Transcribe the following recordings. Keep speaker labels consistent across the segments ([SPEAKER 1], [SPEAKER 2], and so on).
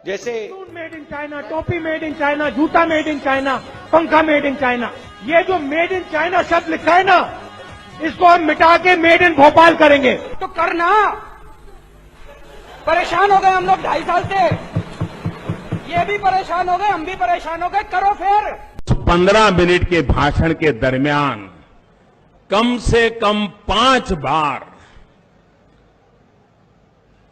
[SPEAKER 1] जैसे made in China, टोपी made in China, जूता मेड इन चाइना, पंखा मेड इन चाइना, ये जो मेड इन चाइना शब्द लिखा है ना, इसको हम मिटा के मेड इन भोपाल करेंगे।
[SPEAKER 2] तो करना, परेशान हो गए हम लोग 2.5 साल से, ये भी परेशान हो गए, हम भी परेशान हो गए, करो फिर।
[SPEAKER 3] 15 मिनट के भाषण के दरमियान कम से कम 5 बार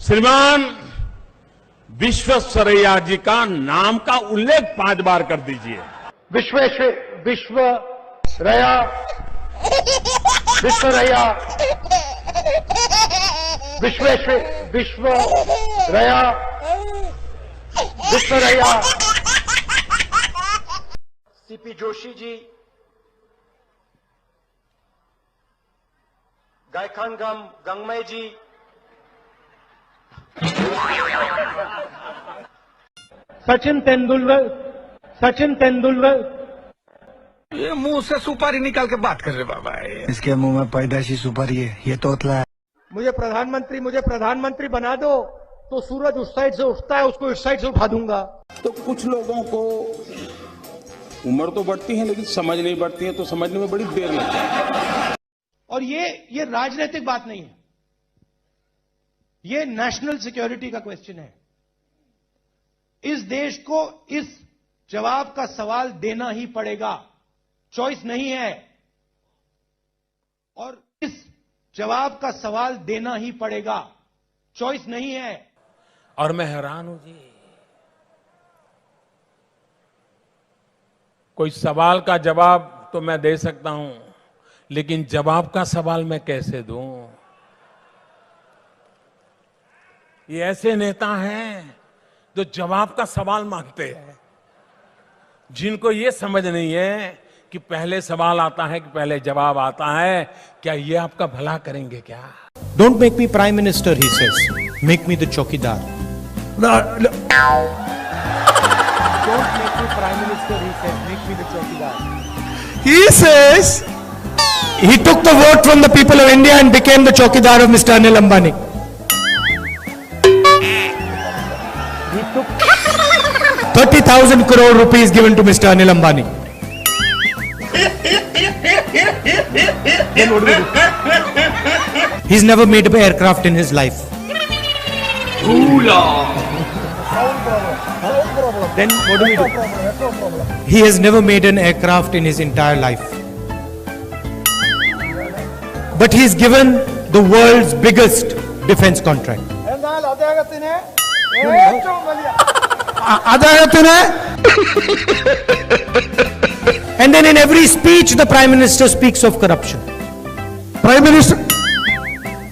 [SPEAKER 3] श्रीमान विश्वेश्वरैया जी का नाम का उल्लेख 5 बार कर दीजिए।
[SPEAKER 1] विश्वेश्वरैया, विश्वेश्वरैया, विश्वेश्वरैया, विश्वेश्वरैया। सीपी जोशी जी, गायखान गंगमय जी, सचिन तेंदुलकर।
[SPEAKER 2] ये मुंह से सुपारी निकाल के बात कर रहे बाबा।
[SPEAKER 4] इसके मुंह में पैदाशी सुपारी है, ये तोतला है।
[SPEAKER 1] मुझे प्रधानमंत्री बना दो तो सूरज उस साइड से उठता है, उसको इस साइड से उठा दूंगा।
[SPEAKER 5] तो कुछ लोगों को उम्र तो बढ़ती है लेकिन समझ नहीं बढ़ती है, तो समझने में बड़ी देर लगती है।
[SPEAKER 1] और ये राजनीतिक बात नहीं है, ये नेशनल सिक्योरिटी का क्वेश्चन है। इस देश को इस जवाब का सवाल देना ही पड़ेगा, चॉइस नहीं है। और इस जवाब का सवाल देना ही पड़ेगा, चॉइस नहीं है।
[SPEAKER 3] और मैं हैरान हूं जी, कोई सवाल का जवाब तो मैं दे सकता हूं, लेकिन जवाब का सवाल मैं कैसे दूं? ये ऐसे नेता हैं जो जवाब का सवाल मांगते हैं, जिनको ये समझ नहीं है कि पहले सवाल आता है कि पहले जवाब आता है। क्या ये आपका भला करेंगे क्या?
[SPEAKER 6] Don't make me prime minister, he says. Make me the chokidar.
[SPEAKER 1] Don't make me prime minister, he says. Make me the chokidar.
[SPEAKER 6] He says he took the vote from the people of India and became the chokidar of Mr. Anil Ambani.
[SPEAKER 1] He took
[SPEAKER 6] 30,000 crore rupees given to Mr. Anil Ambani.
[SPEAKER 1] Then what do we do?
[SPEAKER 6] He's never made an aircraft in his life.
[SPEAKER 1] Then what do we do?
[SPEAKER 6] He has never made an aircraft in his entire life. But he's given the world's biggest defense contract. And then in every speech the Prime Minister speaks of corruption.
[SPEAKER 1] Prime Minister.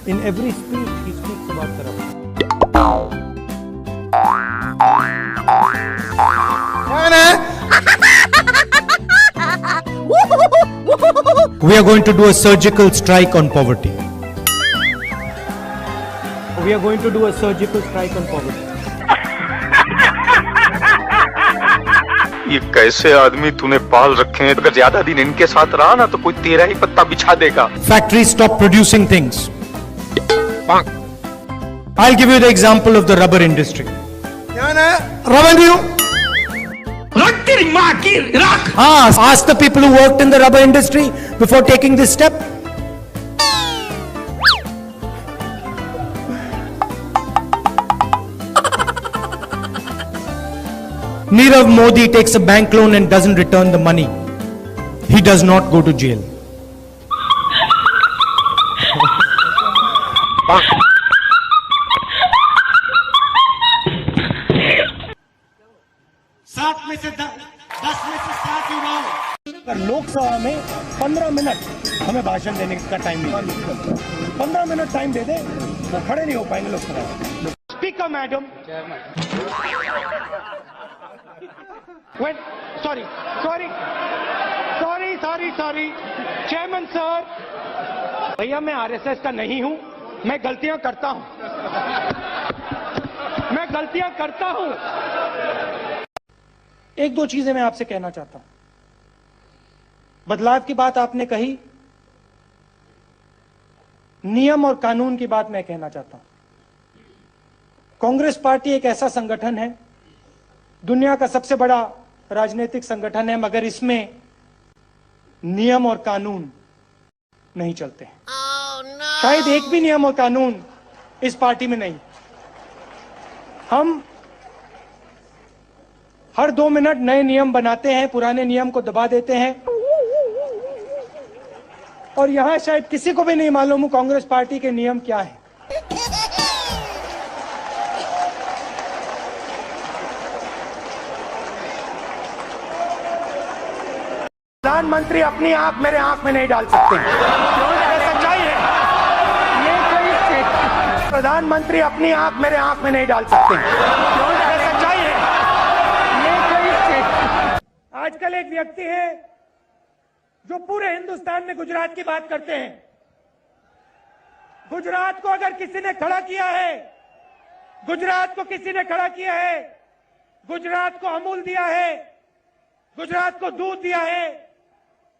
[SPEAKER 6] In every speech he speaks about corruption. We are going to do a surgical strike on poverty. We are going to do a surgical strike on poverty.
[SPEAKER 7] ये कैसे आदमी तूने पाल रखे हैं? अगर ज्यादा दिन इनके साथ रहा ना तो कोई तेरा ही पत्ता बिछा देगा।
[SPEAKER 6] Factories stop producing things. I'll give you the example of the rubber industry. Revenue. Ask the people who worked in the rubber industry before taking this step. Nirav Modi takes a bank loan and doesn't return the money. He does not go to jail.
[SPEAKER 1] सात में से 10 में से 7 युवाओं पर लोकसभा में 15 minute हमें भाषण देने का टाइम मिला। 15 मिनट टाइम दे दे तो खड़े नहीं हो पाएंगे लोकसभा में। Speaker madam, sorry chairman sir, भैया मैं आरएसएस का नहीं हूं, मैं गलतियां करता हूं। एक दो चीजें मैं आपसे कहना चाहता हूं। बदलाव की बात आपने कही, नियम और कानून की बात मैं कहना चाहता हूं। कांग्रेस पार्टी एक ऐसा संगठन है, दुनिया का सबसे बड़ा राजनीतिक संगठन है, मगर इसमें नियम और कानून नहीं चलते हैं। शायद एक भी नियम और कानून इस पार्टी में नहीं। हम हर 2 मिनट नए नियम बनाते हैं, पुराने नियम को दबा देते हैं, और यहां शायद किसी को भी नहीं मालूम हो कांग्रेस पार्टी के नियम क्या है। प्रधानमंत्री अपनी आंख मेरे आंख में नहीं डाल सकते हैं, ये सच्चाई है। प्रधानमंत्री अपनी आंख मेरे आंख में नहीं डाल सकते हैं, ये सच्चाई है। आजकल एक व्यक्ति है जो पूरे हिंदुस्तान में गुजरात की बात करते हैं। गुजरात को अगर किसी ने खड़ा किया है, गुजरात को किसी ने खड़ा किया है, गुजरात को अमूल दिया है, गुजरात को दूध दिया है,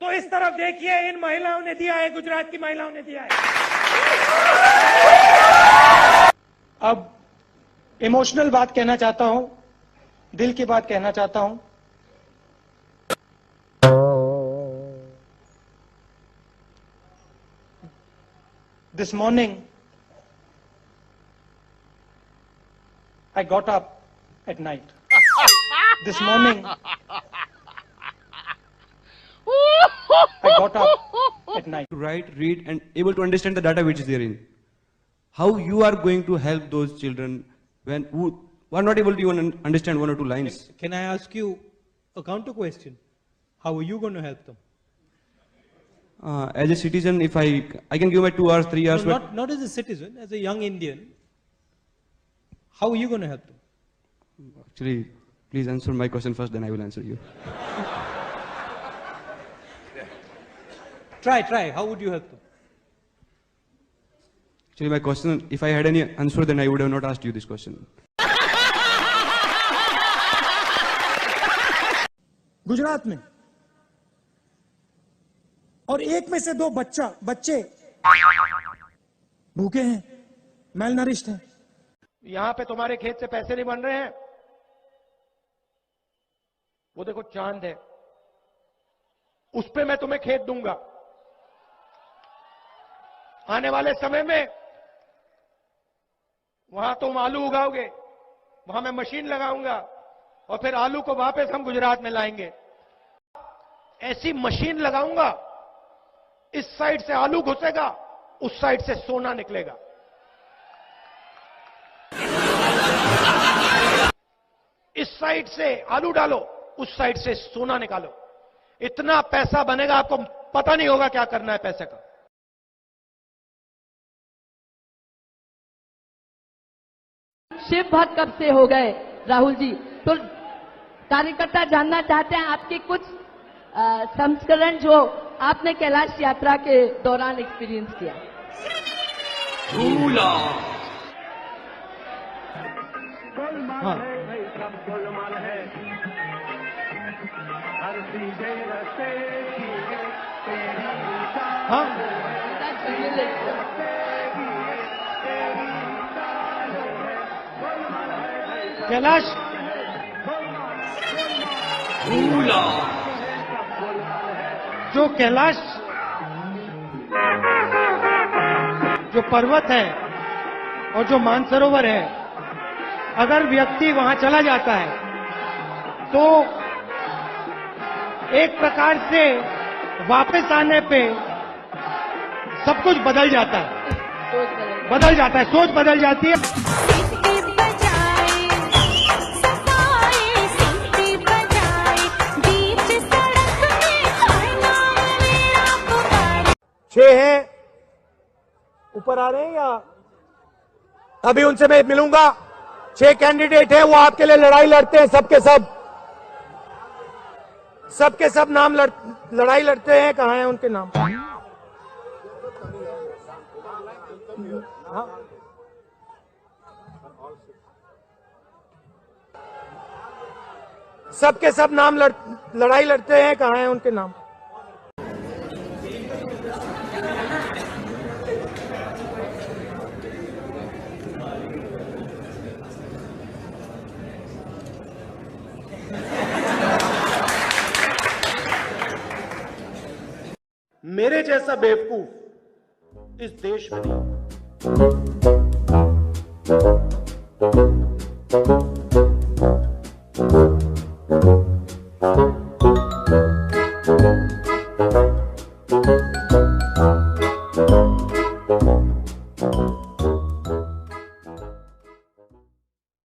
[SPEAKER 1] तो इस तरफ देखिए, इन महिलाओं ने दिया है, गुजरात की महिलाओं ने दिया है। अब इमोशनल बात कहना चाहता हूं, दिल की बात कहना चाहता हूं। This morning, I got up at night. This morning, I got up at night.
[SPEAKER 8] To write, read, and able to understand the data which is therein. How you are going to help those children who are not able to even understand 1 or 2 lines?
[SPEAKER 9] Can I ask you a counter question? How are you going to help them?
[SPEAKER 8] As a citizen, if I can give my 2 hours, 3 hours.
[SPEAKER 9] No, not as a citizen, as a young Indian. How are you going to help them?
[SPEAKER 8] Actually, please answer my question first, then I will answer you.
[SPEAKER 9] Try. How would you help them?
[SPEAKER 8] Actually, my question, if I had any answer, then I would have not asked you this question.
[SPEAKER 1] Gujarat में और 1 में से 2 बच्चे भूखे हैं, मेलनरिश्ड हैं। यहां पे तुम्हारे खेत से पैसे नहीं बन रहे हैं, वो देखो चांद है, उस पे मैं तुम्हें खेत दूंगा। आने वाले समय में वहां तुम आलू उगाओगे, वहां मैं मशीन लगाऊंगा, और फिर आलू को वापस हम गुजरात में लाएंगे। ऐसी मशीन लगाऊंगा, इस साइड से आलू घुसेगा, उस साइड से सोना निकलेगा। इस साइड से आलू डालो, उस साइड से सोना निकालो। इतना पैसा बनेगा, आपको पता नहीं होगा क्या करना है पैसे का।
[SPEAKER 10] शिव भक्त कब से हो गए राहुल जी? तो कार्यकर्ता जानना चाहते हैं आपके कुछ संस्करण जो आपने कैलाश यात्रा के दौरान एक्सपीरियंस किया।
[SPEAKER 1] हाँ। हाँ। कैलाश जो कैलाश जो पर्वत है और जो मानसरोवर है, अगर व्यक्ति वहां चला जाता है तो एक प्रकार से वापस आने पे सब कुछ बदल जाता है, सोच बदल जाती है। छह हैं, ऊपर आ रहे हैं या अभी उनसे मैं मिलूंगा। 6 कैंडिडेट हैं, वो आपके लिए लड़ाई लड़ते हैं, सबके सब नाम लड़ाई लड़ते हैं। कहाँ हैं उनके नाम? हाँ? सबके सब नाम लड़ाई लड़ते हैं। कहाँ हैं उनके नाम? मेरे जैसा बेवकूफ इस देश में नहीं।